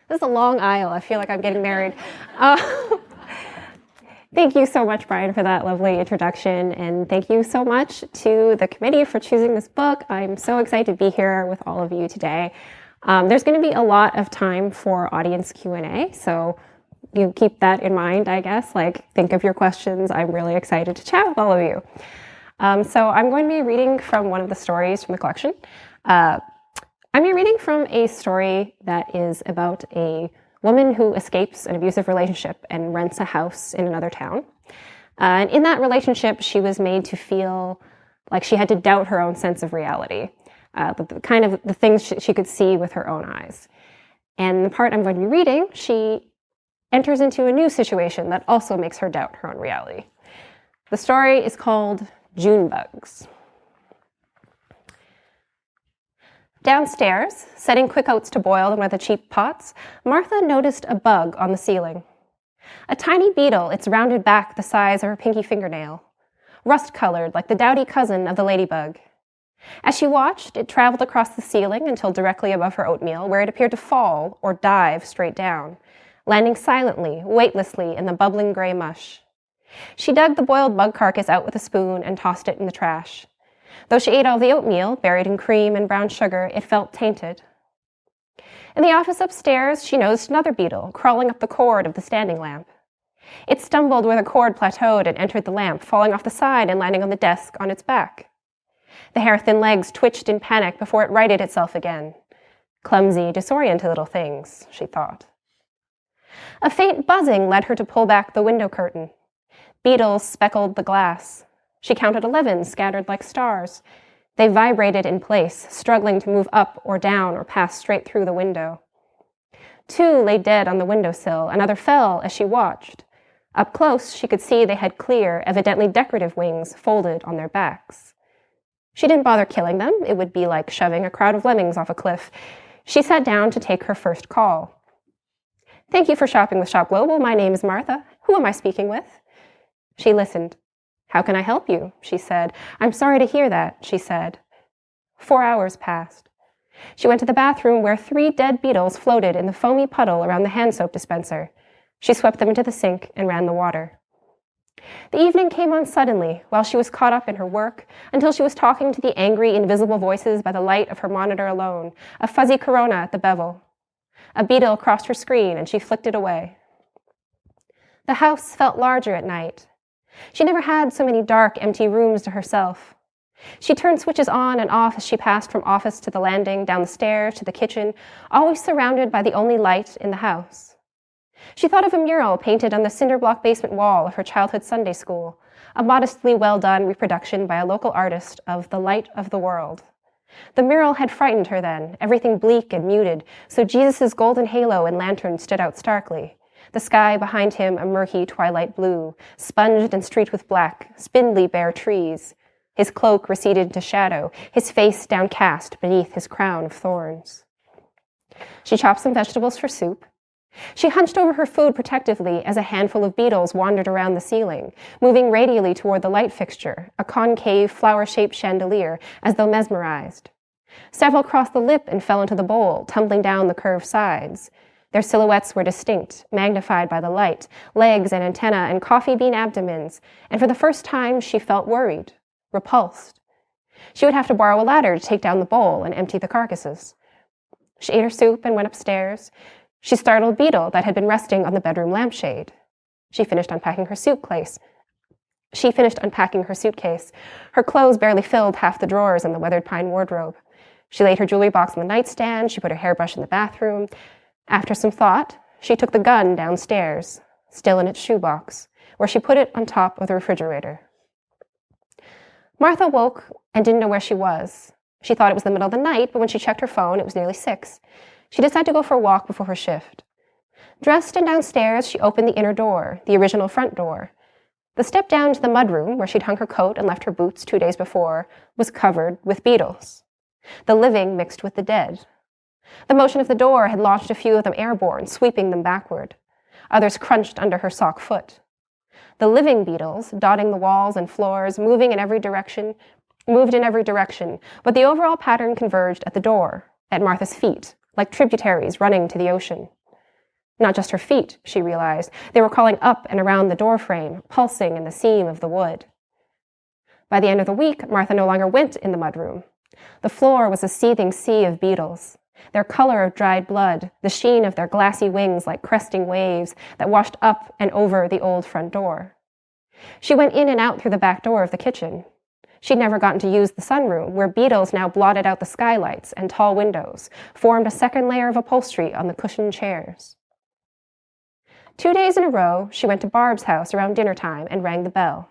This is a long aisle. I feel like I'm getting married. Thank you so much, Brian, for that lovely introduction. And thank you so much to the committee for choosing this book. I'm so excited to be here with all of you today. There's going to be a lot of time for audience Q&A, so you keep that in mind, I guess. Think of your questions. I'm really excited to chat with all of you. So I'm going to be reading from one of the stories from the collection. I'm reading from a story that is about a woman who escapes an abusive relationship and rents a house in another town. And in that relationship, she was made to feel like she had to doubt her own sense of reality, the things she could see with her own eyes. And the part I'm going to be reading, she enters into a new situation that also makes her doubt her own reality. The story is called June Bugs. Downstairs, setting quick oats to boil in one of the cheap pots, Martha noticed a bug on the ceiling. A tiny beetle, its rounded back the size of her pinky fingernail, rust-colored like the dowdy cousin of the ladybug. As she watched, it traveled across the ceiling until directly above her oatmeal, where it appeared to fall or dive straight down, landing silently, weightlessly in the bubbling gray mush. She dug the boiled bug carcass out with a spoon and tossed it in the trash. Though she ate all the oatmeal, buried in cream and brown sugar, it felt tainted. In the office upstairs, she noticed another beetle crawling up the cord of the standing lamp. It stumbled where the cord plateaued and entered the lamp, falling off the side and landing on the desk on its back. The hair-thin legs twitched in panic before it righted itself again. Clumsy, disoriented little things, she thought. A faint buzzing led her to pull back the window curtain. Beetles speckled the glass. She counted 11 scattered like stars. They vibrated in place, struggling to move up or down or pass straight through the window. 2 lay dead on the windowsill. Another fell as she watched. Up close, she could see they had clear, evidently decorative wings folded on their backs. She didn't bother killing them. It would be like shoving a crowd of lemmings off a cliff. She sat down to take her first call. "Thank you for shopping with Shop Global. My name is Martha. Who am I speaking with?" She listened. "How can I help you?" she said. "I'm sorry to hear that," she said. 4 hours passed. She went to the bathroom where 3 dead beetles floated in the foamy puddle around the hand soap dispenser. She swept them into the sink and ran the water. The evening came on suddenly while she was caught up in her work, until she was talking to the angry, invisible voices by the light of her monitor alone, a fuzzy corona at the bevel. A beetle crossed her screen and she flicked it away. The house felt larger at night. She never had so many dark, empty rooms to herself. She turned switches on and off as she passed from office to the landing, down the stairs to the kitchen, always surrounded by the only light in the house. She thought of a mural painted on the cinder-block basement wall of her childhood Sunday school, a modestly well-done reproduction by a local artist of the light of the world. The mural had frightened her then, everything bleak and muted, so Jesus' golden halo and lantern stood out starkly. The sky behind him a murky twilight blue, sponged and streaked with black, spindly bare trees. His cloak receded into shadow, his face downcast beneath his crown of thorns. She chopped some vegetables for soup. She hunched over her food protectively as a handful of beetles wandered around the ceiling, moving radially toward the light fixture, a concave, flower-shaped chandelier, as though mesmerized. Several crossed the lip and fell into the bowl, tumbling down the curved sides. Their silhouettes were distinct, magnified by the light, legs and antennae and coffee bean abdomens, and for the first time she felt worried, repulsed. She would have to borrow a ladder to take down the bowl and empty the carcasses. She ate her soup and went upstairs. She startled a beetle that had been resting on the bedroom lampshade. She finished unpacking her suitcase. Her clothes barely filled half the drawers in the weathered pine wardrobe. She laid her jewelry box on the nightstand. She put her hairbrush in the bathroom. After some thought, she took the gun downstairs, still in its shoebox, where she put it on top of the refrigerator. Martha woke and didn't know where she was. She thought it was the middle of the night, but when she checked her phone, it was nearly 6. She decided to go for a walk before her shift. Dressed and downstairs, she opened the inner door, the original front door. The step down to the mudroom, where she'd hung her coat and left her boots 2 days before, was covered with beetles. The living mixed with the dead. The motion of the door had launched a few of them airborne, sweeping them backward. Others crunched under her sock foot. The living beetles, dotting the walls and floors, moved in every direction, but the overall pattern converged at the door, at Martha's feet, like tributaries running to the ocean. Not just her feet, she realized. They were crawling up and around the doorframe, pulsing in the seam of the wood. By the end of the week, Martha no longer went in the mudroom. The floor was a seething sea of beetles, their color of dried blood, the sheen of their glassy wings like cresting waves that washed up and over the old front door. She went in and out through the back door of the kitchen. She'd never gotten to use the sunroom, where beetles now blotted out the skylights and tall windows, formed a second layer of upholstery on the cushioned chairs. 2 days in a row, she went to Barb's house around dinner time and rang the bell.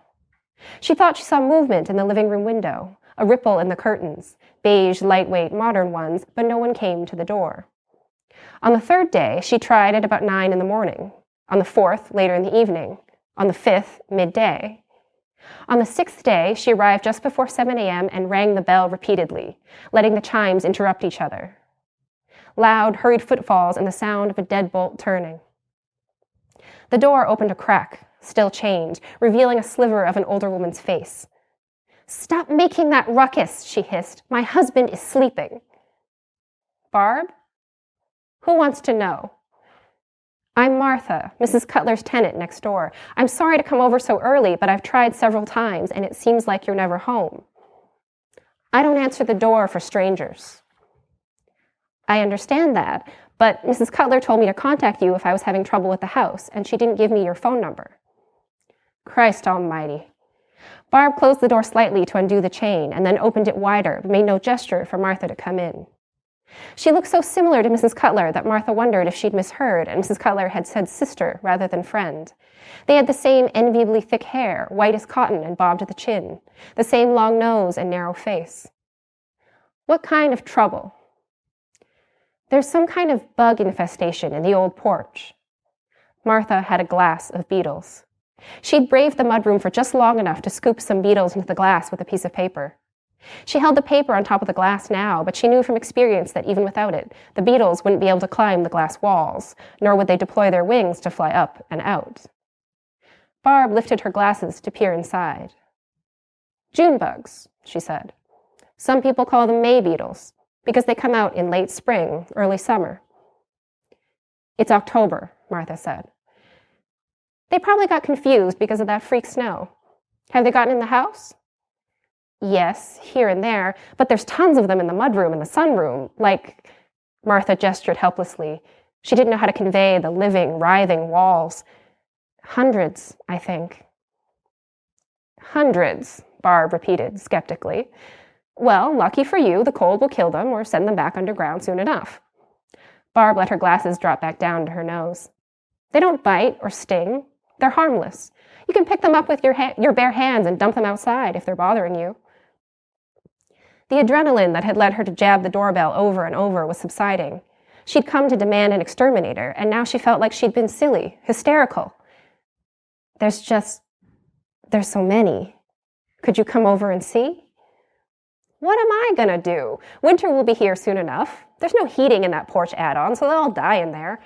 She thought she saw movement in the living room window, a ripple in the curtains, beige, lightweight, modern ones, but no one came to the door. On the third day, she tried at about 9 in the morning. On the fourth, later in the evening. On the fifth, midday. On the sixth day, she arrived just before 7 a.m. and rang the bell repeatedly, letting the chimes interrupt each other. Loud, hurried footfalls and the sound of a deadbolt turning. The door opened a crack, still chained, revealing a sliver of an older woman's face. "Stop making that ruckus," she hissed. "My husband is sleeping." "Barb? Who wants to know?" "I'm Martha, Mrs. Cutler's tenant next door. I'm sorry to come over so early, but I've tried several times, and it seems like you're never home." "I don't answer the door for strangers." "I understand that, but Mrs. Cutler told me to contact you if I was having trouble with the house, and she didn't give me your phone number." Christ almighty. Barb closed the door slightly to undo the chain, and then opened it wider, but made no gesture for Martha to come in. She looked so similar to Mrs. Cutler that Martha wondered if she'd misheard and Mrs. Cutler had said sister rather than friend. They had the same enviably thick hair, white as cotton and bobbed at the chin, the same long nose and narrow face. "What kind of trouble?" "There's some kind of bug infestation in the old porch." Martha had a glass of beetles. She'd braved the mudroom for just long enough to scoop some beetles into the glass with a piece of paper. She held the paper on top of the glass now, but she knew from experience that even without it, the beetles wouldn't be able to climb the glass walls, nor would they deploy their wings to fly up and out. Barb lifted her glasses to peer inside. "June bugs," she said. "Some people call them May beetles, because they come out in late spring, early summer." "It's October," Martha said. "They probably got confused because of that freak snow. Have they gotten in the house?" "Yes, here and there, but there's tons of them in the mudroom and the sunroom, like—" Martha gestured helplessly. She didn't know how to convey the living, writhing walls. "Hundreds, I think." "Hundreds," Barb repeated skeptically. "Well, lucky for you, the cold will kill them or send them back underground soon enough." Barb let her glasses drop back down to her nose. "They don't bite or sting. They're harmless. You can pick them up with your bare hands and dump them outside if they're bothering you." The adrenaline that had led her to jab the doorbell over and over was subsiding. She'd come to demand an exterminator, and now she felt like she'd been silly, hysterical. There's so many. Could you come over and see?" "What am I gonna do? Winter will be here soon enough. There's no heating in that porch add-on, so they'll all die in there.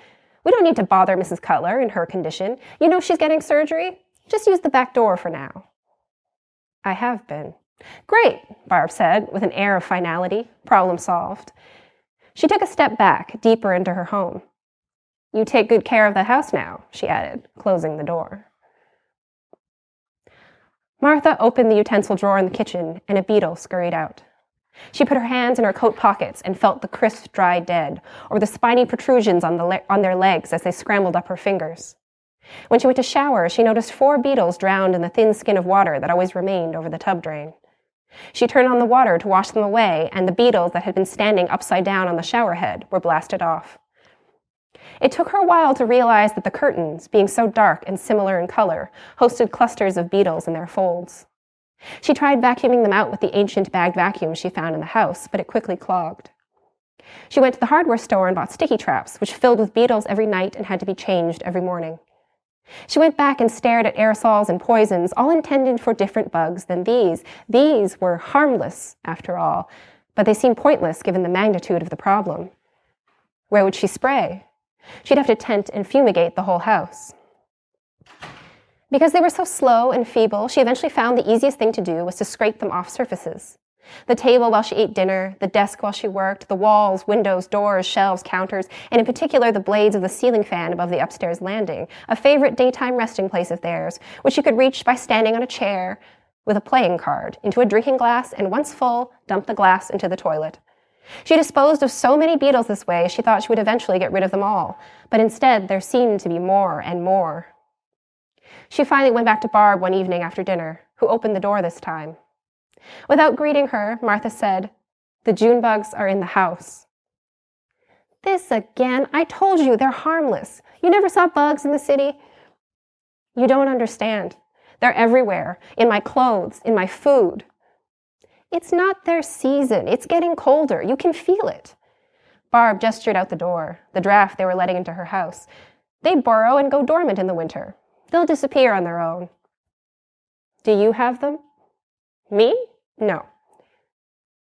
We don't need to bother Mrs. Cutler in her condition. You know she's getting surgery. Just use the back door for now." "I have been." "Great," Barb said, with an air of finality. Problem solved. She took a step back, deeper into her home. "You take good care of the house now," she added, closing the door. Martha opened the utensil drawer in the kitchen, and a beetle scurried out. She put her hands in her coat pockets and felt the crisp, dry dead, or the spiny protrusions on their legs as they scrambled up her fingers. When she went to shower, she noticed 4 beetles drowned in the thin skin of water that always remained over the tub drain. She turned on the water to wash them away, and the beetles that had been standing upside down on the shower head were blasted off. It took her a while to realize that the curtains, being so dark and similar in color, hosted clusters of beetles in their folds. She tried vacuuming them out with the ancient bagged vacuum she found in the house, but it quickly clogged. She went to the hardware store and bought sticky traps, which filled with beetles every night and had to be changed every morning. She went back and stared at aerosols and poisons, all intended for different bugs than these. These were harmless, after all, but they seemed pointless given the magnitude of the problem. Where would she spray? She'd have to tent and fumigate the whole house. Because they were so slow and feeble, she eventually found the easiest thing to do was to scrape them off surfaces. The table while she ate dinner, the desk while she worked, the walls, windows, doors, shelves, counters, and in particular the blades of the ceiling fan above the upstairs landing, a favorite daytime resting place of theirs, which she could reach by standing on a chair with a playing card into a drinking glass and once full, dump the glass into the toilet. She disposed of so many beetles this way she thought she would eventually get rid of them all, but instead there seemed to be more and more. She finally went back to Barb one evening after dinner, who opened the door this time. Without greeting her, Martha said, "The June bugs are in the house." "This again? I told you, they're harmless. You never saw bugs in the city?" "You don't understand. They're everywhere, in my clothes, in my food." "It's not their season. It's getting colder. You can feel it." Barb gestured out the door, the draft they were letting into her house. "They burrow and go dormant in the winter. They'll disappear on their own." "Do you have them?" "Me? No."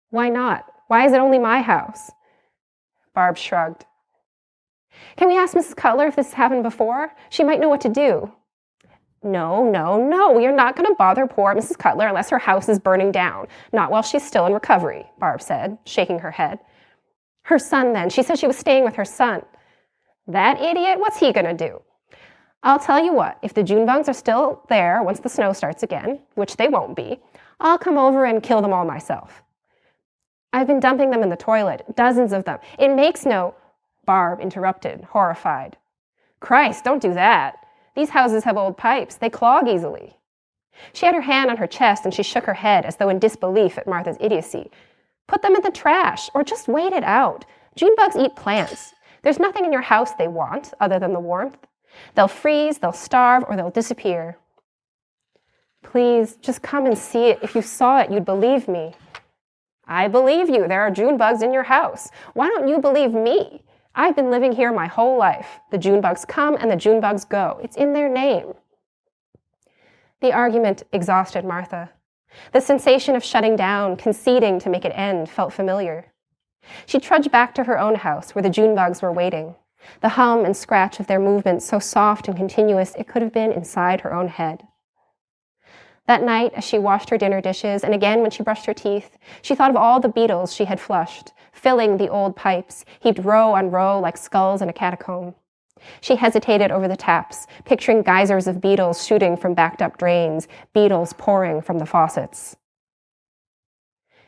"Why not? Why is it only my house?" Barb shrugged. "Can we ask Mrs. Cutler if this has happened before? She might know what to do." No. You're not going to bother poor Mrs. Cutler unless her house is burning down. Not while she's still in recovery," Barb said, shaking her head. "Her son, then. She said she was staying with her son." "That idiot? What's he going to do?" "I'll tell you what, if the June bugs are still there once the snow starts again, which they won't be, I'll come over and kill them all myself." "I've been dumping them in the toilet, dozens of them. It makes no—" Barb interrupted, horrified. "Christ, don't do that. These houses have old pipes. They clog easily." She had her hand on her chest and she shook her head as though in disbelief at Martha's idiocy. "Put them in the trash or just wait it out. June bugs eat plants. There's nothing in your house they want other than the warmth. They'll freeze, they'll starve, or they'll disappear." "Please, just come and see it. If you saw it, you'd believe me." "I believe you. There are June bugs in your house. Why don't you believe me? I've been living here my whole life. The June bugs come and the June bugs go. It's in their name." The argument exhausted Martha. The sensation of shutting down, conceding to make it end, felt familiar. She trudged back to her own house where the June bugs were waiting, the hum and scratch of their movements so soft and continuous it could have been inside her own head. That night, as she washed her dinner dishes, and again when she brushed her teeth, she thought of all the beetles she had flushed, filling the old pipes, heaped row on row like skulls in a catacomb. She hesitated over the taps, picturing geysers of beetles shooting from backed-up drains, beetles pouring from the faucets.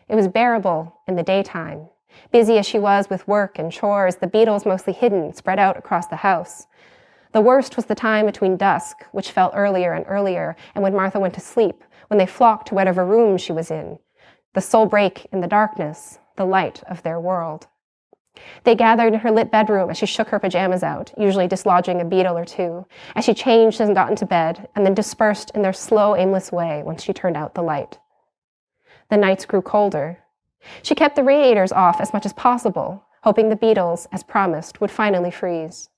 It was bearable in the daytime. Busy as she was with work and chores, the beetles mostly hidden, spread out across the house. The worst was the time between dusk, which fell earlier and earlier, and when Martha went to sleep, when they flocked to whatever room she was in, the sole break in the darkness, the light of their world. They gathered in her lit bedroom as she shook her pajamas out, usually dislodging a beetle or two, as she changed and got into bed, and then dispersed in their slow, aimless way once she turned out the light. The nights grew colder. She kept the radiators off as much as possible, hoping the beetles, as promised, would finally freeze.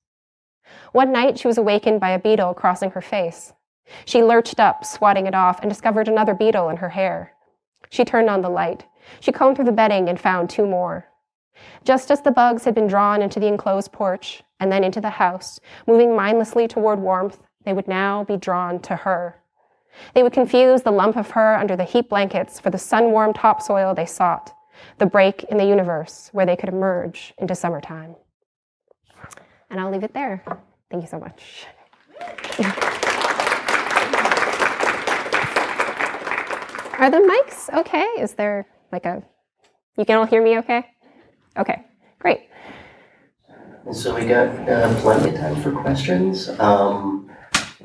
One night she was awakened by a beetle crossing her face. She lurched up, swatting it off, and discovered another beetle in her hair. She turned on the light. She combed through the bedding and found two more. Just as the bugs had been drawn into the enclosed porch and then into the house, moving mindlessly toward warmth, they would now be drawn to her. They would confuse the lump of her under the heap blankets for the sun-warmed topsoil they sought, the break in the universe where they could emerge into summertime. And I'll leave it there. Thank you so much. Are the mics okay? Is there like you can all hear me okay? Okay, great. So we got plenty of time for questions.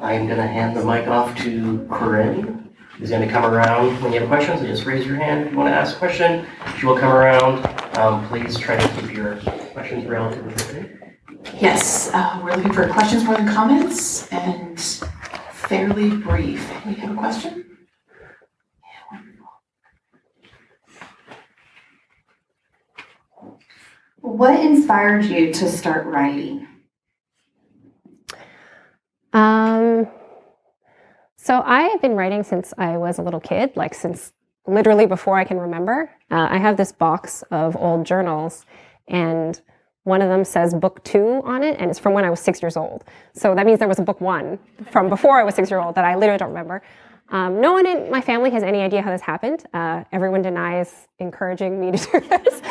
I'm going to hand the mic off to Corinne, who's going to come around. When you have questions, just raise your hand if you want to ask a question. She will come around. Please try to keep your questions relatively brief. Yes, we're looking for questions more than comments and fairly brief. Do you have a question? Yeah, wonderful. What inspired you to start writing? So I have been writing since I was a little kid, like since literally before I can remember. I have this box of old journals, and one of them says book 2 on it, and it's from when I was 6 years old. So that means there was a book 1 from before I was 6 years old that I literally don't remember. No one in my family has any idea how this happened. Everyone denies encouraging me to do this.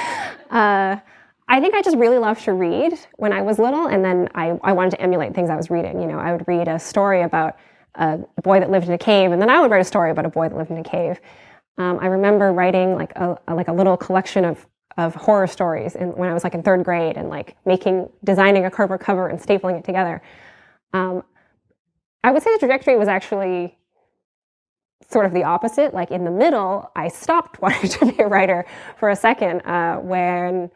I think I just really loved to read when I was little, and then I wanted to emulate things I was reading. You know, I would read a story about a boy that lived in a cave, and then I would write a story about a boy that lived in a cave. I remember writing like a little collection of horror stories when I was like in third grade, and like designing a cardboard cover and stapling it together. I would say the trajectory was actually sort of the opposite. Like in the middle, I stopped wanting to be a writer for a second when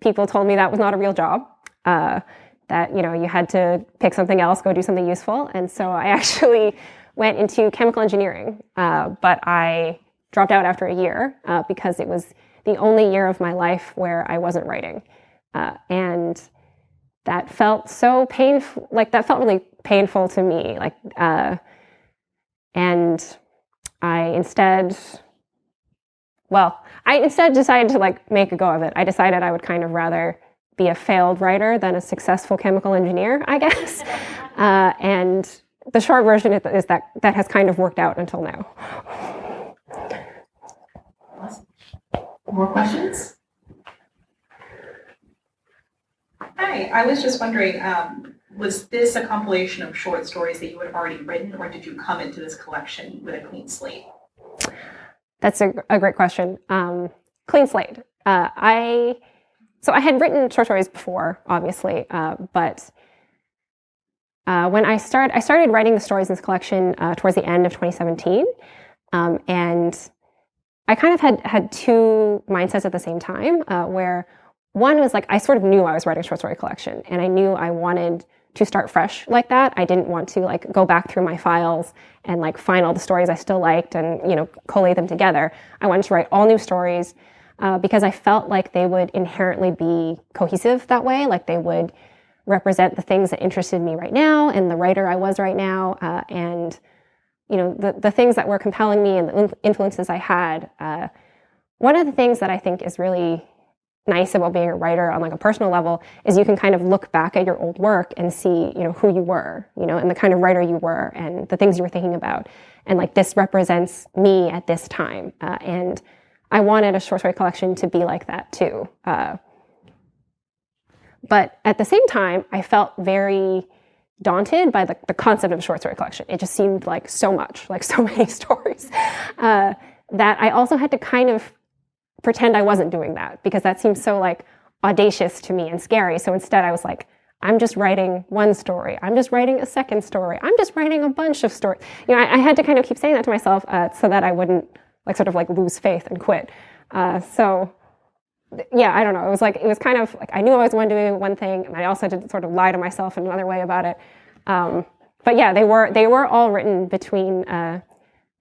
people told me that was not a real job, that, you know, you had to pick something else, go do something useful. And so I actually went into chemical engineering, but I dropped out after a year because it was the only year of my life where I wasn't writing. And that felt so painful, like that felt really painful to me. Like, and I instead decided to like make a go of it. I decided I would kind of rather be a failed writer than a successful chemical engineer, I guess. And the short version is that has kind of worked out until now. More questions? Hi, I was just wondering, was this a compilation of short stories that you had already written, or did you come into this collection with a clean slate? That's a great question. Clean slate. So I had written short stories before, obviously, but when I started writing the stories in this collection towards the end of 2017, and I kind of had two mindsets at the same time, where one was like, I sort of knew I was writing a short story collection, and I knew I wanted to start fresh like that. I didn't want to like go back through my files and like find all the stories I still liked and, you know, collate them together. I wanted to write all new stories because I felt like they would inherently be cohesive that way. Like they would represent the things that interested me right now and the writer I was right now, and you know, the things that were compelling me and the influences I had. One of the things that I think is really nice about being a writer on like a personal level is you can kind of look back at your old work and see, you know, who you were, you know, and the kind of writer you were and the things you were thinking about. And like, this represents me at this time. And I wanted a short story collection to be like that too. But at the same time, I felt very daunted by the concept of a short story collection. It just seemed like so much, like so many stories, that I also had to kind of pretend I wasn't doing that, because that seems so like audacious to me and scary. So instead I was like, I'm just writing one story. I'm just writing a second story. I'm just writing a bunch of stories. You know, I had to kind of keep saying that to myself so that I wouldn't like sort of like lose faith and quit. So yeah, I don't know. It was kind of like, I knew I was doing one thing, and I also had to sort of lie to myself in another way about it. But yeah, they were all written between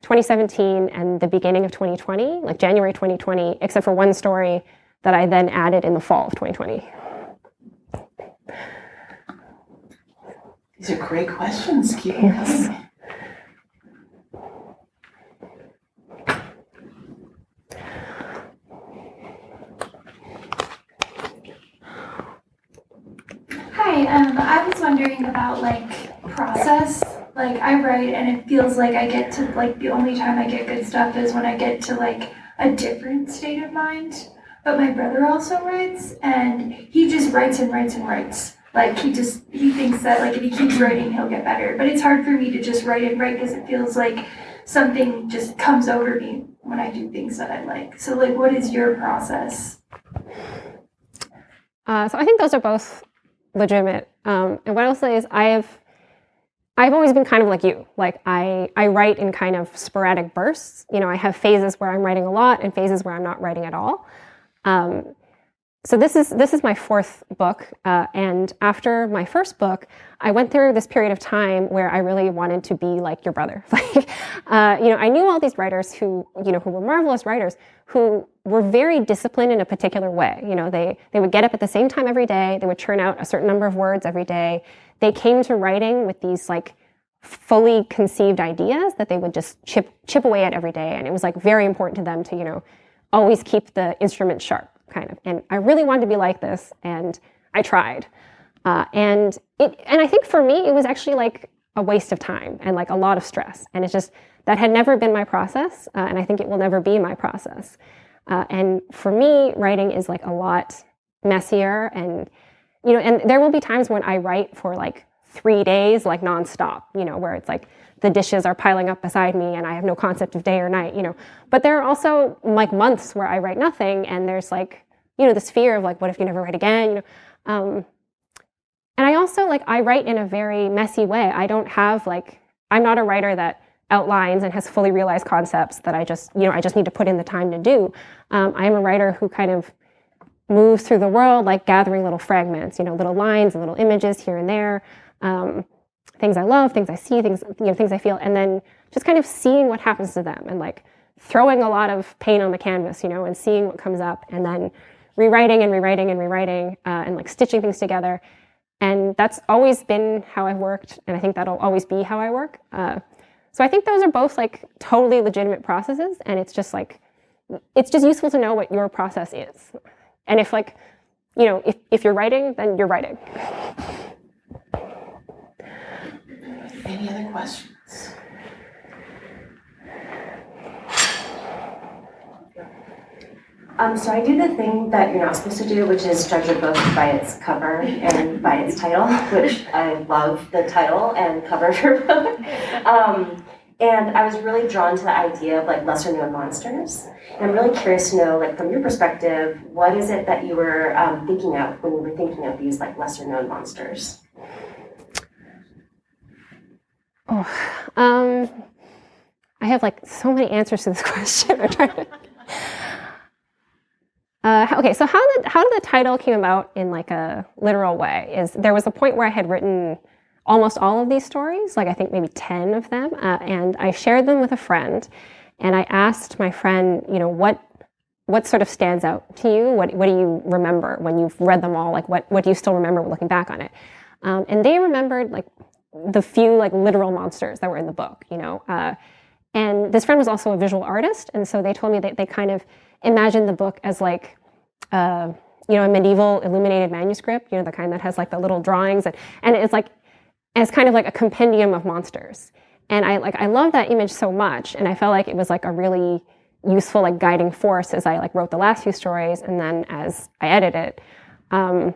2017 and the beginning of 2020, like January 2020, except for one story that I then added in the fall of 2020. These are great questions. Keep them coming. Hi, I was wondering about like process. Like I write and it feels like I get to like the only time I get good stuff is when I get to like a different state of mind. But my brother also writes, and he just writes and writes and writes. Like he thinks that like if he keeps writing he'll get better. But it's hard for me to just write and write because it feels like something just comes over me when I do things that I like. So like, what is your process? So I think those are both legitimate. And what I'll say is I've always been kind of like you. Like I write in kind of sporadic bursts. You know, I have phases where I'm writing a lot and phases where I'm not writing at all. So this is my fourth book, and after my first book, I went through this period of time where I really wanted to be like your brother. Like, you know, I knew all these writers who were marvelous writers who were very disciplined in a particular way. You know, they would get up at the same time every day. They would churn out a certain number of words every day. They came to writing with these like fully conceived ideas that they would just chip away at every day, and it was like very important to them to, you know, always keep the instrument sharp, kind of. And I really wanted to be like this, and I tried. And I think for me, it was actually like a waste of time and like a lot of stress. And it's just, that had never been my process, and I think it will never be my process. And for me, writing is like a lot messier, and and there will be times when I write for like 3 days, like nonstop, where it's like the dishes are piling up beside me and I have no concept of day or night, But there are also like months where I write nothing, and there's like, this fear of like, what if you never write again, And I also I write in a very messy way. I don't have I'm not a writer that outlines and has fully realized concepts that I just need to put in the time to do. I am a writer who kind of moves through the world, like gathering little fragments, little lines and little images here and there, things I love, things I see, things I feel, and then just kind of seeing what happens to them, and like throwing a lot of paint on the canvas, and seeing what comes up, and then rewriting and rewriting and rewriting, and like stitching things together. And that's always been how I've worked, and I think that'll always be how I work. So I think those are both like totally legitimate processes, and it's just useful to know what your process is. And if if you're writing, then you're writing. Any other questions? So I do the thing that you're not supposed to do, which is judge a book by its cover and by its title, which I love the title and cover of your book. And I was really drawn to the idea of like lesser known monsters. And I'm really curious to know, like from your perspective, what is it that you were thinking of when you were thinking of these like lesser known monsters? I have like so many answers to this question. I'm trying to... Okay, so how did the title came about in like a literal way is there was a point where I had written almost all of these stories, like I think maybe 10 of them, and I shared them with a friend, and I asked my friend, what sort of stands out to you? What do you remember when you've read them all? Like what do you still remember looking back on it? And they remembered like the few like literal monsters that were in the book, and this friend was also a visual artist, and so they told me that they kind of imagined the book as like, a medieval illuminated manuscript, the kind that has like the little drawings, and it's like, as kind of like a compendium of monsters. And I love that image so much, and I felt like it was like a really useful like guiding force as I like wrote the last few stories, and then as I edited it. And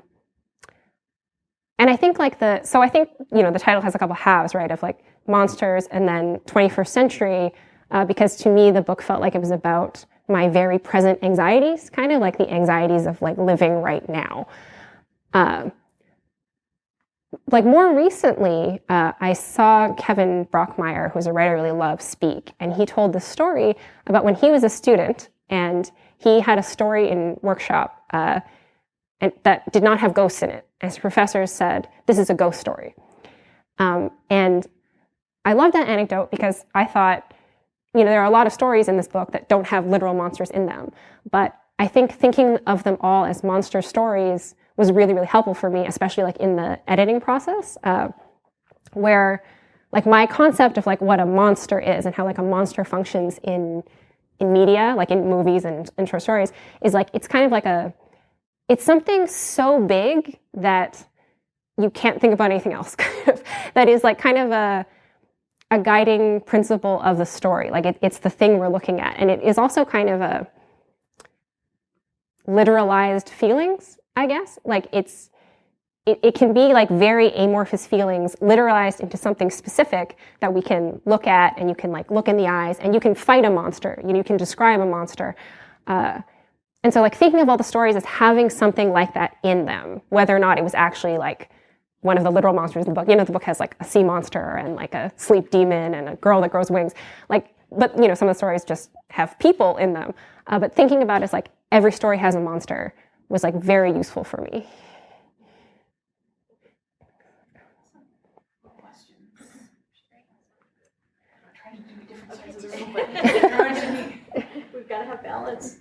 I think the title has a couple halves, right, of like monsters and then 21st century, because to me the book felt like it was about my very present anxieties, kind of like the anxieties of like living right now. More recently, I saw Kevin Brockmeyer, who's a writer I really love, speak, and he told this story about when he was a student, and he had a story in workshop and that did not have ghosts in it. His professors said, "This is a ghost story." And I love that anecdote because I thought, there are a lot of stories in this book that don't have literal monsters in them, but I think thinking of them all as monster stories was really, really helpful for me, especially like in the editing process, where like my concept of like what a monster is and how like a monster functions in media, like in movies and short stories, is like it's kind of like it's something so big that you can't think about anything else. That is like kind of a guiding principle of the story. Like it's the thing we're looking at, and it is also kind of a literalized feelings, I guess. Like it can be like very amorphous feelings literalized into something specific that we can look at, and you can like look in the eyes, and you can fight a monster, you can describe a monster. And so like thinking of all the stories as having something like that in them, whether or not it was actually like one of the literal monsters in the book. The book has like a sea monster and like a sleep demon and a girl that grows wings. But some of the stories just have people in them. But thinking about it as like every story has a monster was like very useful for me. We've got to have balance.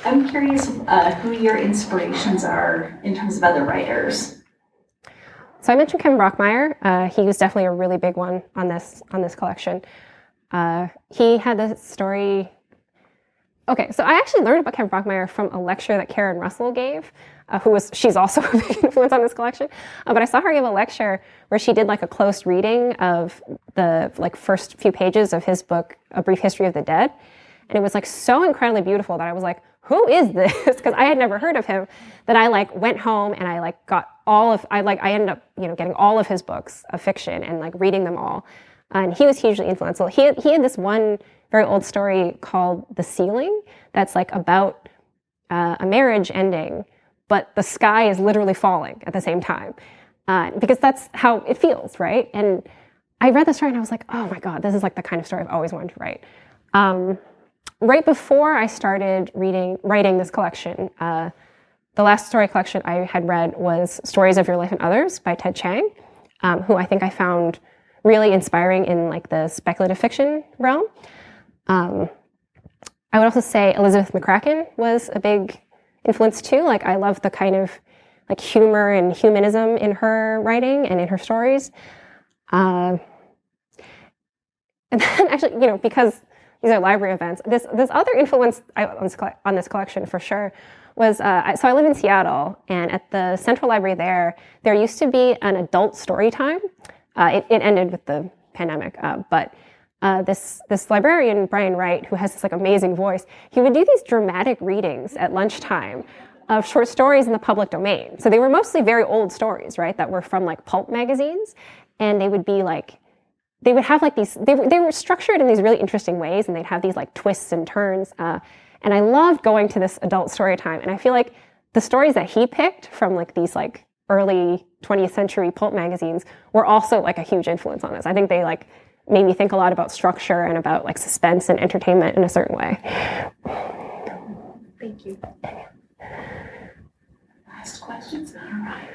I'm curious who your inspirations are in terms of other writers. So I mentioned Kevin Brockmeyer. He was definitely a really big one on this collection. He had this story. Okay, so I actually learned about Kevin Brockmeyer from a lecture that Karen Russell gave she's also a big influence on this collection. But I saw her give a lecture where she did like a close reading of the like first few pages of his book, A Brief History of the Dead. And it was like so incredibly beautiful that I was like, who is this? Because I had never heard of him, that I like went home and I like got I ended up, getting all of his books of fiction and like reading them all. And he was hugely influential. He had this one very old story called The Ceiling that's like about a marriage ending, but the sky is literally falling at the same time. Because that's how it feels, right? And I read the story and I was like, oh my God, this is like the kind of story I've always wanted to write. Right before I started writing this collection, the last story collection I had read was Stories of Your Life and Others by Ted Chiang, who I think I found really inspiring in like the speculative fiction realm. I would also say Elizabeth McCracken was a big influence too. Like I love the kind of like humor and humanism in her writing and in her stories. And then actually, because these are library events, this other influence on this collection for sure was, so I live in Seattle, and at the Central Library there used to be an adult story time. It ended with the pandemic, but this librarian, Brian Wright, who has this like amazing voice, he would do these dramatic readings at lunchtime of short stories in the public domain. So they were mostly very old stories, right, that were from like pulp magazines, and they would be like, they would have like these, they were structured in these really interesting ways, and they'd have these like twists and turns. And I loved going to this adult story time. And I feel like the stories that he picked from like these like early 20th century pulp magazines were also like a huge influence on us. I think they like made me think a lot about structure and about like suspense and entertainment in a certain way. Thank you. Last questions? All right.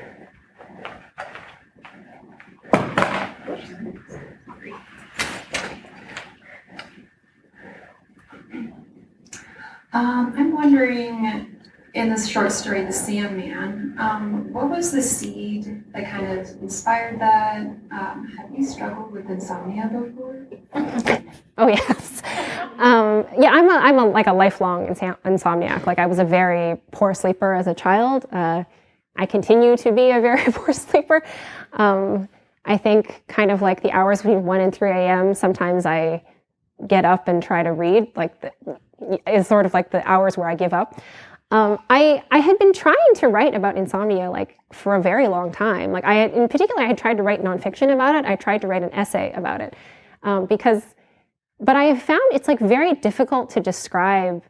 I'm wondering, in this short story, The Sea Man, what was the seed that kind of inspired that? Have you struggled with insomnia before? Oh yes, yeah. I'm a lifelong insomniac. Like I was a very poor sleeper as a child. I continue to be a very poor sleeper. I think kind of like the hours between 1 and 3 a.m. sometimes I get up and try to read. Like is sort of like the hours where I give up. I had been trying to write about insomnia like for a very long time. Like in particular, I had tried to write nonfiction about it. I tried to write an essay about it but I have found it's like very difficult to describe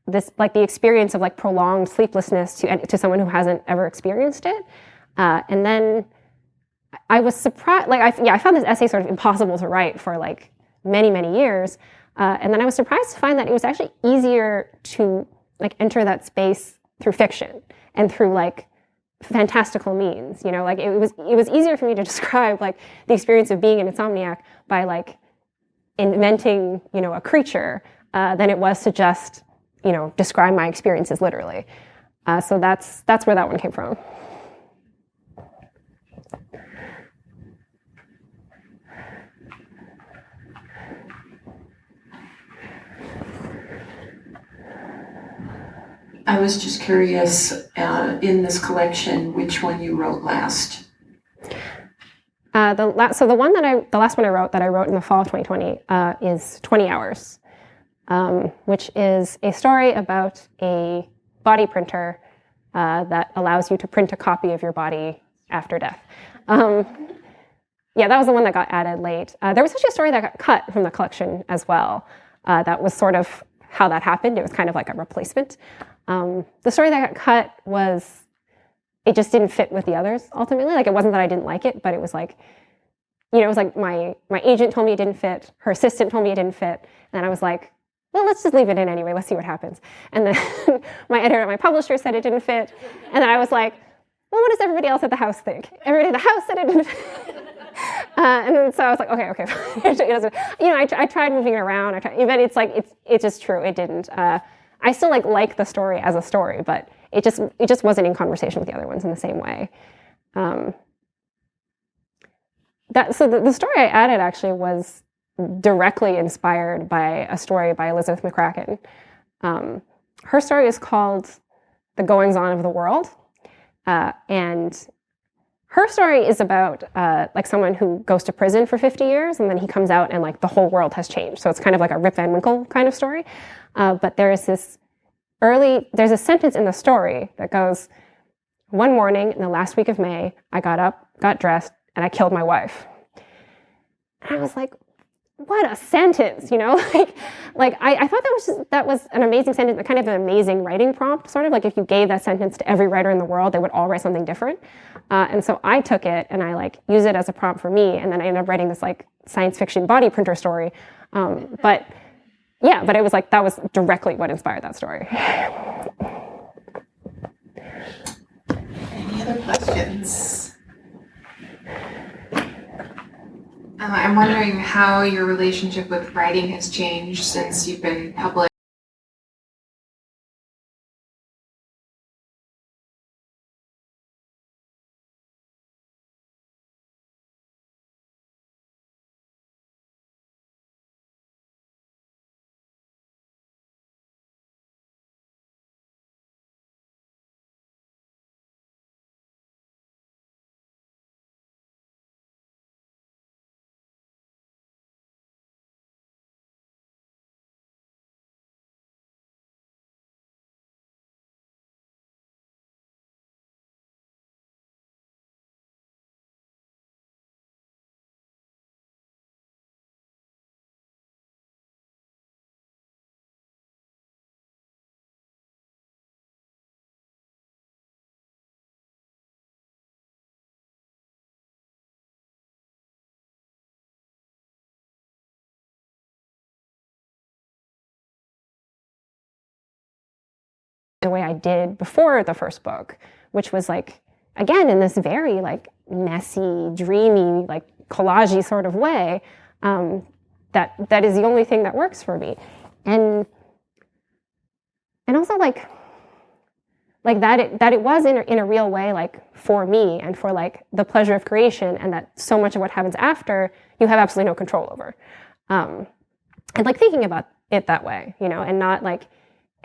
this, like the experience of like prolonged sleeplessness to someone who hasn't ever experienced it. And then I was surprised, like I found this essay sort of impossible to write for like many, many years. And then I was surprised to find that it was actually easier to like enter that space through fiction and through like fantastical means, like it was easier for me to describe like the experience of being an insomniac by like inventing, a creature than it was to just, describe my experiences literally. So that's where that one came from. I was just curious, in this collection, which one you wrote last? The last one I wrote in the fall of 2020 is 20 Hours, which is a story about a body printer that allows you to print a copy of your body after death. Yeah, that was the one that got added late. There was actually a story that got cut from the collection as well. That was sort of how that happened. It was kind of like a replacement. The story that got cut it just didn't fit with the others ultimately. Like it wasn't that I didn't like it, but it was like, it was like my agent told me it didn't fit, her assistant told me it didn't fit, and then I was like, well, let's just leave it in anyway, let's see what happens. And then my editor at my publisher said it didn't fit, and then I was like, well, what does everybody else at the house think? Everybody at the house said it didn't fit. And then so I was like, okay, it doesn't, I tried moving it around, but it's like, it's just true, it didn't. I still like the story as a story, but it just wasn't in conversation with the other ones in the same way. So the story I added actually was directly inspired by a story by Elizabeth McCracken. Her story is called the goings-on of the world. And her story is about like someone who goes to prison for 50 years and then he comes out and like the whole world has changed. So it's kind of like a Rip Van Winkle kind of story. But there's a sentence in the story that goes, "One morning in the last week of May, I got up, got dressed, and I killed my wife." And I was like, what a sentence, you know? like I thought that was an amazing sentence, kind of an amazing writing prompt, sort of like if you gave that sentence to every writer in the world, they would all write something different. And so I took it and I like use it as a prompt for me, and then I ended up writing this like science fiction body printer story. But it was like that was directly what inspired that story. Any other questions? I'm wondering how your relationship with writing has changed since you've been published. The way I did before the first book, which was like, again, in this very like messy, dreamy, like collagey sort of way, that is the only thing that works for me. And also like that it was in a real way, like for me and for like the pleasure of creation, and that so much of what happens after you have absolutely no control over. And like thinking about it that way, you know, and not like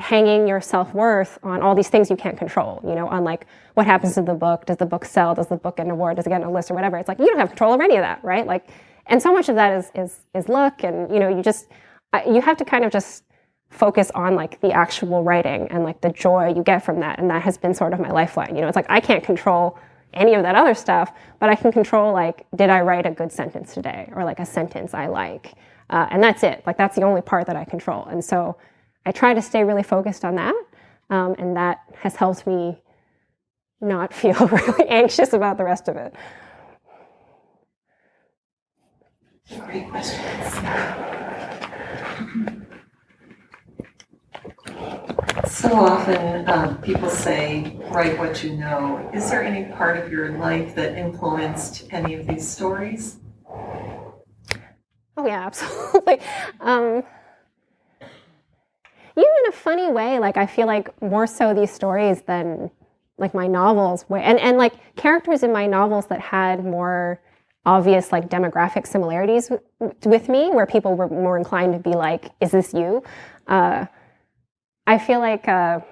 hanging your self-worth on all these things you can't control, you know, on like what happens to the book, does the book sell, does the book get an award, does it get on a list or whatever. It's like you don't have control over any of that, right? Like, and so much of that is luck, and you know, you have to kind of just focus on like the actual writing and like the joy you get from that, and that has been sort of my lifeline. You know, it's like I can't control any of that other stuff, but I can control like, did I write a good sentence today, or like a sentence I like, and that's it. Like that's the only part that I control, and so I try to stay really focused on that, and that has helped me not feel really anxious about the rest of it. Great questions. So often people say, write what you know. Is there any part of your life that influenced any of these stories? Oh yeah, absolutely. In a funny way, like I feel like more so these stories than like my novels, and like characters in my novels that had more obvious like demographic similarities with me, where people were more inclined to be like, is this you? I feel like I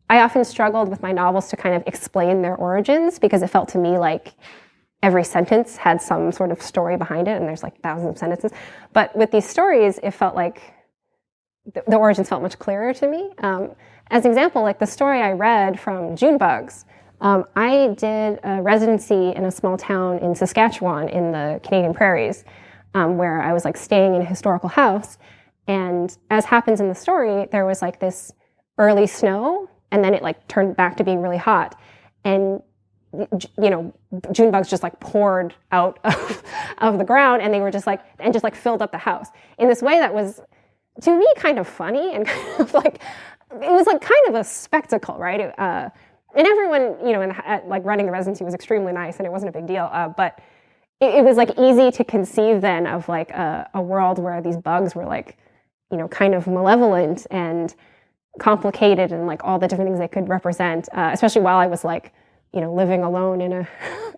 often struggled with my novels to kind of explain their origins, because it felt to me like every sentence had some sort of story behind it, and there's like thousands of sentences. But with these stories, it felt like the origins felt much clearer to me. As an example, like the story I read from June Bugs, I did a residency in a small town in Saskatchewan in the Canadian prairies, where I was like staying in a historical house. And as happens in the story, there was like this early snow, and then it like turned back to being really hot. And you know, June bugs just like poured out of the ground, and they were just like filled up the house in this way that was, to me, kind of funny, and kind of like, it was like kind of a spectacle, right? And everyone, you know, like running the residency was extremely nice, and it wasn't a big deal. But it was like easy to conceive then of like a world where these bugs were like, you know, kind of malevolent and complicated, and like all the different things they could represent. Especially while I was like, you know, living alone in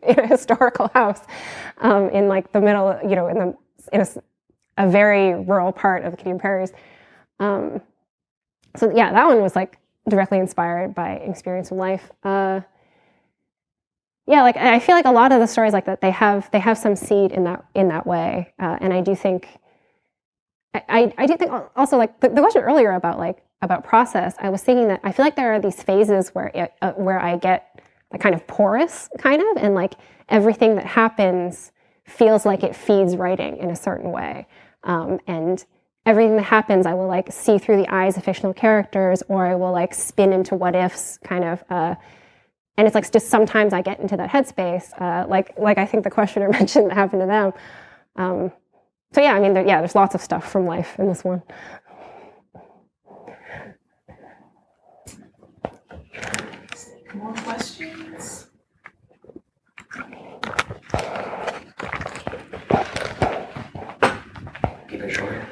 a historical house in like the middle, you know, in a very rural part of the Canadian prairies. So yeah, that one was like directly inspired by experience in life. Yeah, like I feel like a lot of the stories like that they have some seed in that way, and I do think I do think also like the question earlier about process. I was thinking that I feel like there are these phases where I get like kind of porous, kind of, and like everything that happens feels like it feeds writing in a certain way, and everything that happens I will like see through the eyes of fictional characters, or I will like spin into what ifs, kind of. And it's like just sometimes I get into that headspace, like I think the questioner mentioned that happened to them. So yeah, I mean, there's lots of stuff from life in this one. More questions? Keep it short.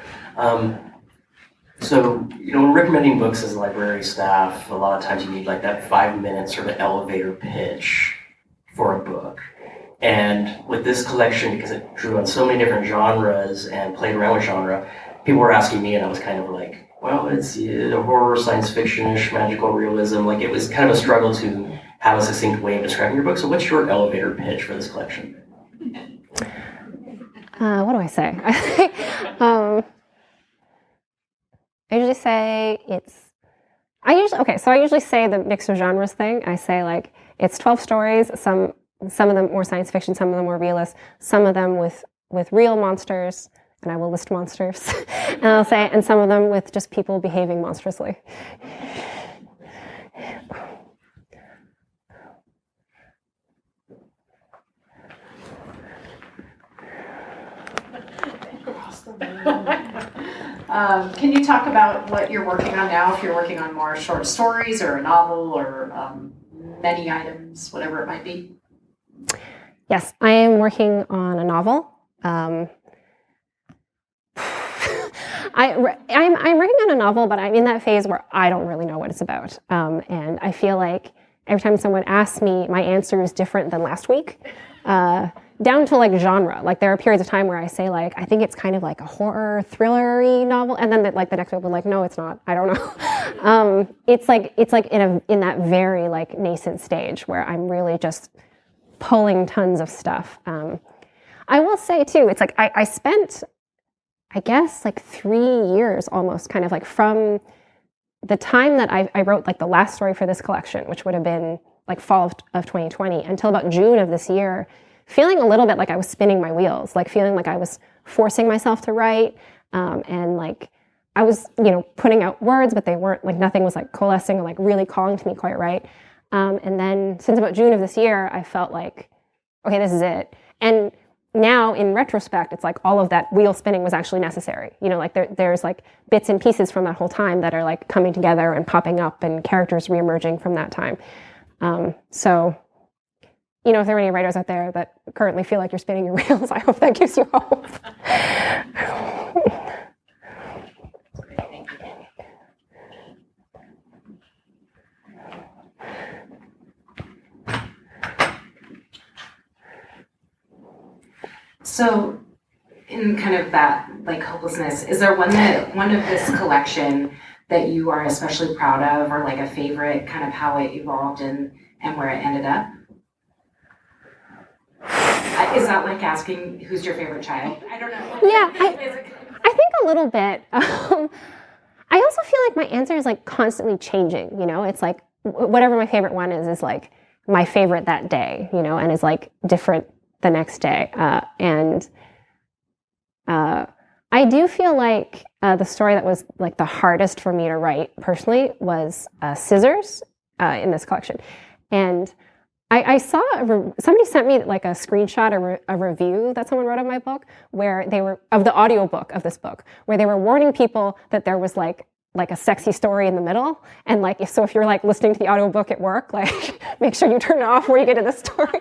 So, when recommending books as a library staff, a lot of times you need like that 5-minute sort of elevator pitch for a book. And with this collection, because it drew on so many different genres and played around with genre, people were asking me, and I was kind of like, well, it's a horror, science fiction-ish, magical realism. Like, it was kind of a struggle to have a succinct way of describing your book. So what's your elevator pitch for this collection? What do I say? I usually say I usually say the mix of genres thing. I say like it's 12 stories, some of them more science fiction, some of them more realist, some of them with real monsters, and I will list monsters, and I'll say, and some of them with just people behaving monstrously. Can you talk about what you're working on now, if you're working on more short stories or a novel or many items, whatever it might be? Yes, I am working on a novel. I'm working on a novel, but I'm in that phase where I don't really know what it's about. And I feel like every time someone asks me, my answer is different than last week. Down to like genre. Like there are periods of time where I say like, I think it's kind of like a horror thriller-y novel. And then like the next week we're like, no, it's not. I don't know. It's like in that very like nascent stage where I'm really just pulling tons of stuff. I will say too, it's like I spent, I guess like 3 years almost kind of like from the time that I wrote like the last story for this collection, which would have been like fall of 2020 until about June of this year, feeling a little bit like I was spinning my wheels, like feeling like I was forcing myself to write, and like I was, putting out words, but they weren't like nothing was like coalescing or like really calling to me quite right. And then since about June of this year, I felt like, okay, this is it. And now in retrospect, it's like all of that wheel spinning was actually necessary. Like there's like bits and pieces from that whole time that are like coming together and popping up and characters reemerging from that time. So, if there are any writers out there that currently feel like you're spinning your wheels, I hope that gives you hope. So, in kind of that like hopelessness, is there one of this collection that you are especially proud of, or like a favorite, kind of how it evolved and where it ended up? Is that like asking who's your favorite child? I don't know. Yeah, I think a little bit. I also feel like my answer is like constantly changing. It's like whatever my favorite one is like my favorite that day. And is like different the next day. And I do feel like the story that was like the hardest for me to write personally was Scissors in this collection. And I saw somebody sent me like a screenshot, a review that someone wrote of my book, where they were of the audiobook of this book, where they were warning people that there was like a sexy story in the middle, and like if you're like listening to the audiobook at work, like make sure you turn it off before you get to the story.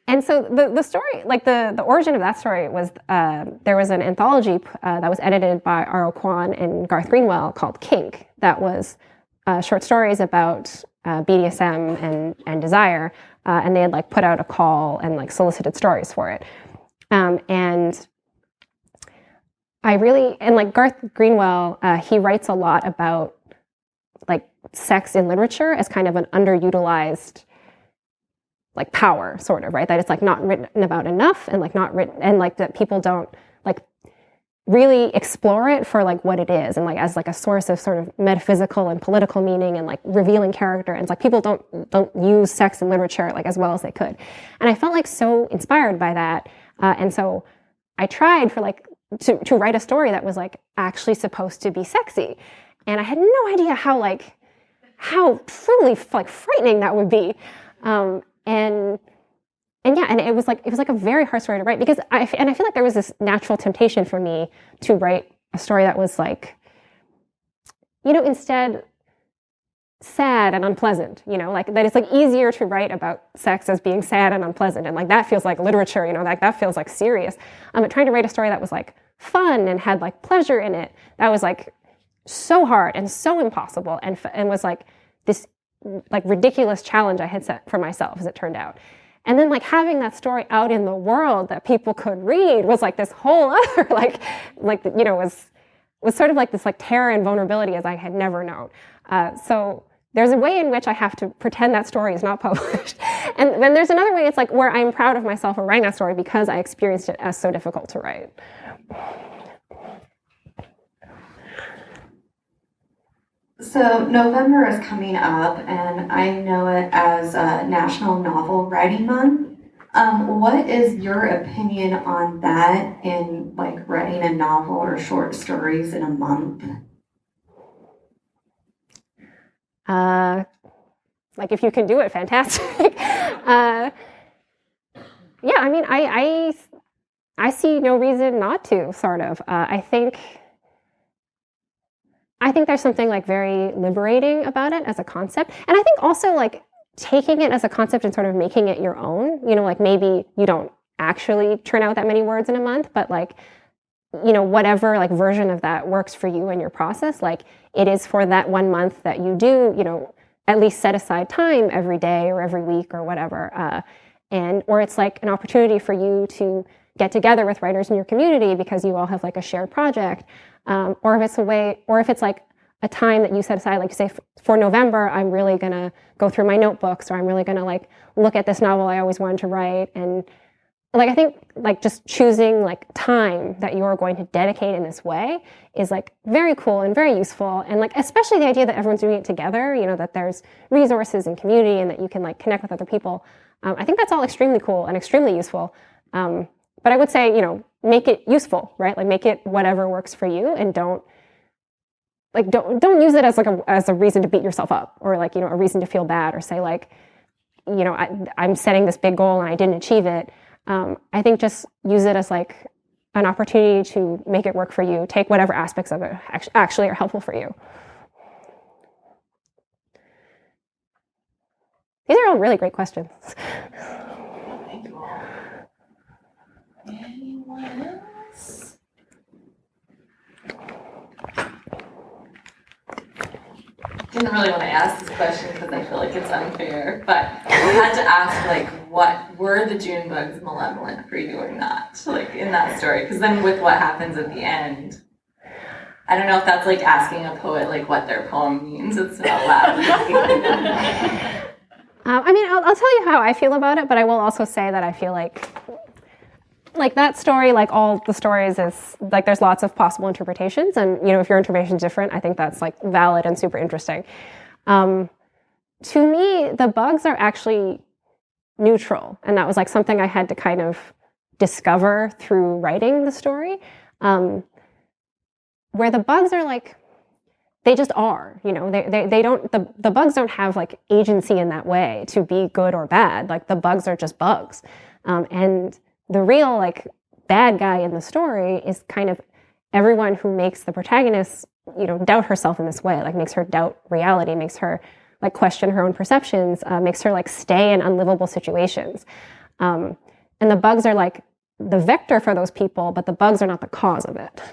And so the story, like the origin of that story was there was an anthology that was edited by Aro Kwan and Garth Greenwell called Kink, that was short stories about BDSM and desire, and they had like put out a call and like solicited stories for it. And I really, and like Garth Greenwell, he writes a lot about like sex in literature as kind of an underutilized like power, sort of, right? That it's like not written about enough, and like not written, and like that people don't like really explore it for like what it is, and like as like a source of sort of metaphysical and political meaning and like revealing character. And it's like people don't use sex in literature like as well as they could. And I felt like so inspired by that, and so I tried for like to write a story that was like actually supposed to be sexy, and I had no idea how truly like frightening that would be. And yeah, and it was like a very hard story to write, because I feel like there was this natural temptation for me to write a story that was like, instead sad and unpleasant, like that it's like easier to write about sex as being sad and unpleasant, and like that feels like literature, like that feels like serious. But trying to write a story that was like fun and had like pleasure in it, that was like so hard and so impossible, and was like this like ridiculous challenge I had set for myself, as it turned out. And then like having that story out in the world that people could read was like this whole other was sort of like this like terror and vulnerability as I had never known. So there's a way in which I have to pretend that story is not published. And then there's another way, it's like where I'm proud of myself for writing that story because I experienced it as so difficult to write. So November is coming up, and I know it as National Novel Writing Month. What is your opinion on that in like writing a novel or short stories in a month? Like if you can do it, fantastic. Yeah, I mean, I see no reason not to, sort of. I think there's something like very liberating about it as a concept. And I think also like taking it as a concept and sort of making it your own, like maybe you don't actually turn out that many words in a month, but like, whatever like version of that works for you in your process, like it is for that 1 month that you do, at least set aside time every day or every week or whatever. Or it's like an opportunity for you to get together with writers in your community because you all have like a shared project. Or if it's like a time that you set aside, like say for November, I'm really gonna go through my notebooks, or I'm really gonna like look at this novel I always wanted to write. And like, I think like just choosing like time that you're going to dedicate in this way is like very cool and very useful. And like, especially the idea that everyone's doing it together, that there's resources and community and that you can like connect with other people. I think that's all extremely cool and extremely useful. But I would say, make it useful, right? Like make it whatever works for you, and don't use it as a reason to beat yourself up, or like, a reason to feel bad, or say like, I'm setting this big goal and I didn't achieve it. I think just use it as like an opportunity to make it work for you. Take whatever aspects of it actually are helpful for you. These are all really great questions. Thank you all. Anyone else? Didn't really want to ask this question because I feel like it's unfair, but I had to ask, like, what were the June bugs malevolent for you or not, like in that story? Because then with what happens at the end, I don't know if that's like asking a poet like what their poem means. It's not loud. I mean, I'll tell you how I feel about it, but I will also say that I feel like that story, like all the stories, is like there's lots of possible interpretations, and if your interpretation is different, I think that's like valid and super interesting. To me, the bugs are actually neutral, and that was like something I had to kind of discover through writing the story, where the bugs are like, they just are, they don't, the bugs don't have like agency in that way to be good or bad. Like the bugs are just bugs, and the real like bad guy in the story is kind of everyone who makes the protagonist, doubt herself in this way, like makes her doubt reality, makes her like question her own perceptions, makes her like stay in unlivable situations. And the bugs are like the vector for those people, but the bugs are not the cause of it.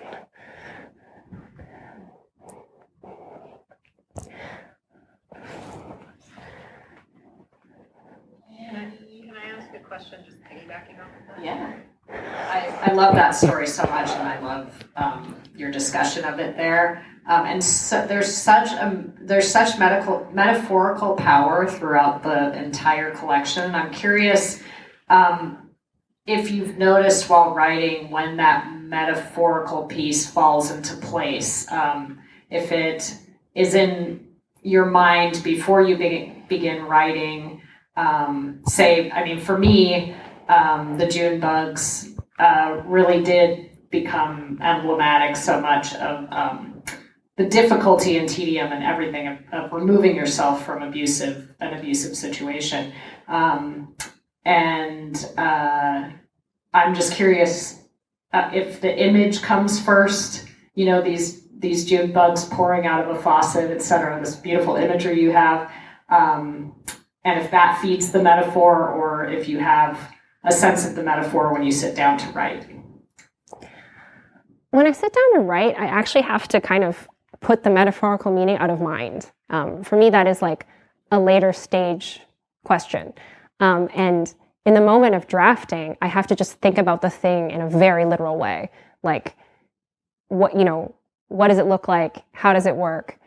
Can I ask a question just piggybacking off of that? Yeah. I love that story so much, and I love your discussion of it there. And so there's such metaphorical power throughout the entire collection. And I'm curious if you've noticed while writing when that metaphorical piece falls into place. If it is in your mind before you begin writing, for me, the June bugs really did become emblematic so much of the difficulty and tedium and everything of removing yourself from an abusive situation. I'm just curious if the image comes first, these June bugs pouring out of a faucet, etc., this beautiful imagery you have, and if that feeds the metaphor, or if you have a sense of the metaphor when you sit down to write. When I sit down to write, I actually have to kind of put the metaphorical meaning out of mind. For me, that is like a later stage question. And in the moment of drafting, I have to just think about the thing in a very literal way. Like, what does it look like? How does it work?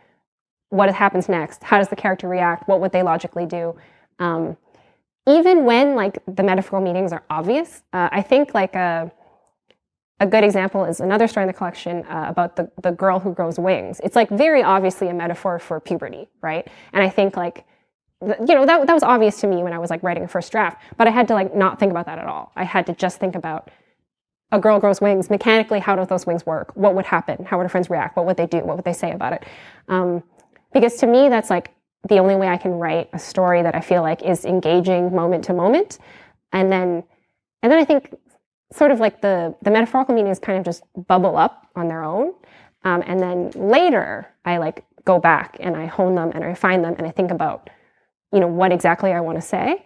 What happens next? How does the character react? What would they logically do? Even when like the metaphorical meanings are obvious, I think like a good example is another story in the collection about the girl who grows wings. It's like very obviously a metaphor for puberty, right? And I think like, that was obvious to me when I was like writing a first draft, but I had to like not think about that at all. I had to just think about a girl grows wings. Mechanically, how do those wings work? What would happen? How would her friends react? What would they do? What would they say about it? Because to me, that's like the only way I can write a story that I feel like is engaging moment to moment. And then I think sort of like the metaphorical meanings kind of just bubble up on their own. And then later I like go back and I hone them and I refine them and I think about, what exactly I want to say.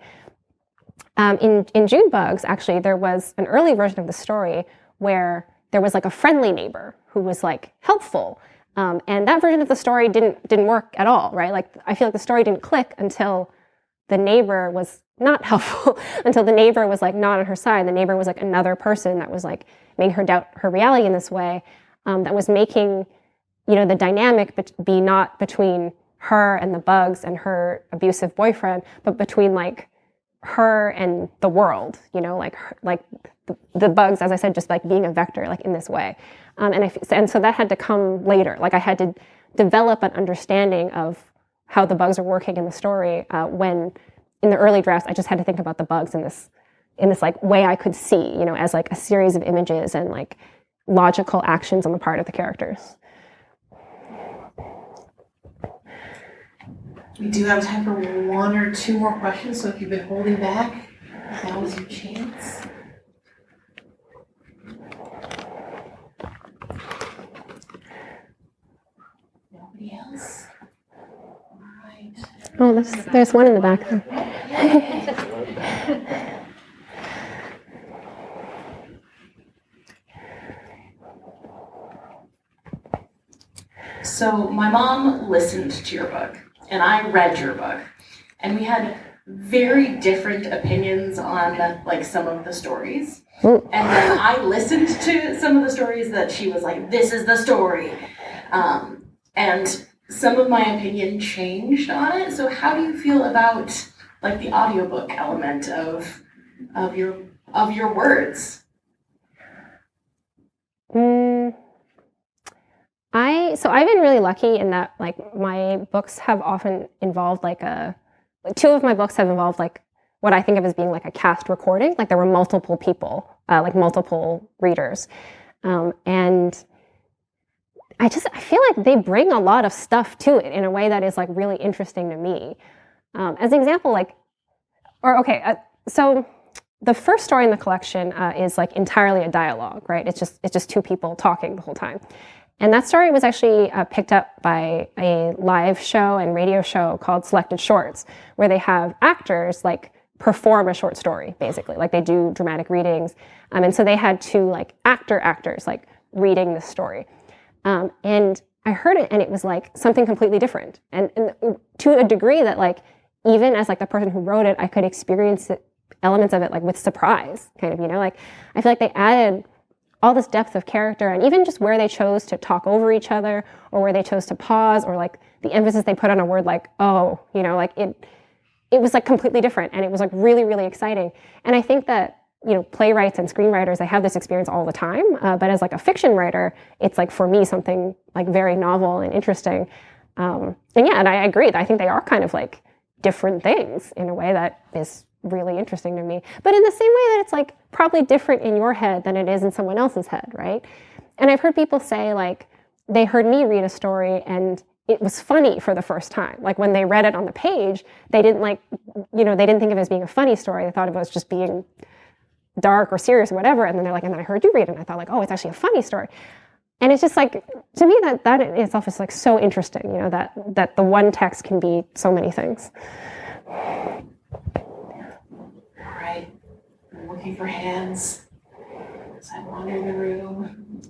In June Bugs, actually, there was an early version of the story where there was like a friendly neighbor who was like helpful. And that version of the story didn't work at all, right? Like, I feel like the story didn't click until the neighbor was not helpful, until the neighbor was like not on her side. The neighbor was like another person that was like making her doubt her reality in this way, that was making, the dynamic be not between her and the bugs and her abusive boyfriend, but between like her and the world, like the bugs, as I said, just like being a vector, like in this way. And so that had to come later. Like I had to develop an understanding of how the bugs are working in the story, when in the early drafts, I just had to think about the bugs in this like way I could see, as like a series of images and like logical actions on the part of the characters. We do have time for one or two more questions, so if you've been holding back, now is your chance. Nobody else? All right. Oh, there's one in the back there. So my mom listened to your book, and I read your book, and we had very different opinions on like some of the stories. And then I listened to some of the stories that she was like, this is the story. And some of my opinion changed on it. So how do you feel about like the audiobook element of your words? I've been really lucky in that like my books have often involved two of my books have involved like what I think of as being like a cast recording. Like there were multiple people, like multiple readers. And I feel like they bring a lot of stuff to it in a way that is like really interesting to me. As an example, so the first story in the collection is like entirely a dialogue, right? It's just two people talking the whole time. And that story was actually picked up by a live show and radio show called Selected Shorts, where they have actors like perform a short story, basically. Like they do dramatic readings. And so they had two like actors like reading the story. And I heard it and it was like something completely different. And to a degree that like, even as like the person who wrote it, I could experience elements of it like with surprise, kind of, like I feel like they added all this depth of character, and even just where they chose to talk over each other, or where they chose to pause, or like the emphasis they put on a word like "oh," you know, like it was like completely different, and it was like really, really exciting. And I think that, you know, playwrights and screenwriters, they have this experience all the time, but as like a fiction writer, it's like for me something like very novel and interesting. And yeah, and I agree. I think they are kind of like different things in a way that is really interesting to me. But in the same way that it's like probably different in your head than it is in someone else's head, right? And I've heard people say like they heard me read a story and it was funny for the first time. Like when they read it on the page, they didn't like, you know, they didn't think of it as being a funny story. They thought of it as just being dark or serious or whatever. And then they're like, and then I heard you read it and I thought like, oh, it's actually a funny story. And it's just like, to me, that in itself is like so interesting, you know, that the one text can be so many things. All right, I'm looking for hands as I wander the room.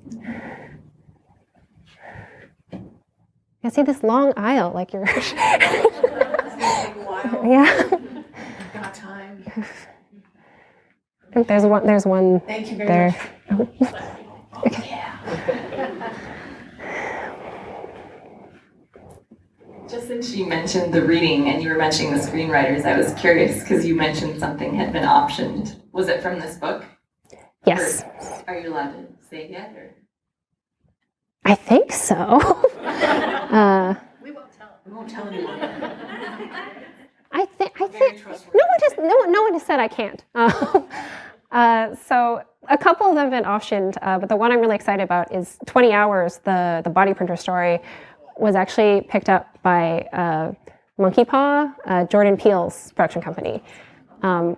I see this long aisle, like you're. It's gonna take a while. Yeah. I've got time. I think there's one Thank you very there. much. Oh. Okay. Yeah. Just since you mentioned the reading and you were mentioning the screenwriters, I was curious because you mentioned something had been optioned. Was it from this book? Yes. Or are you allowed to say it yet? Or? I think so. We won't tell anyone. I think no one has said I can't. So a couple of them have been optioned, but the one I'm really excited about is 20 Hours, the body printer story, was actually picked up by Monkey Paw, Jordan Peele's production company,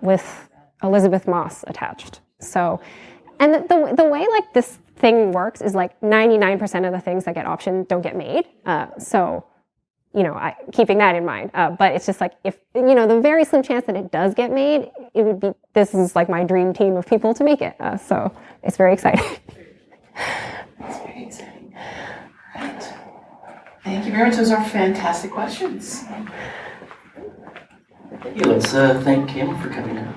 with Elizabeth Moss attached. So, and the way like this thing works is like 99% of the things that get optioned don't get made. So, you know, keeping that in mind. But it's just like, if, you know, the very slim chance that it does get made, it would be, this is like my dream team of people to make it. So it's very exciting. That's very exciting. All right. Thank you very much. Those are fantastic questions. Let's thank Kim for coming out.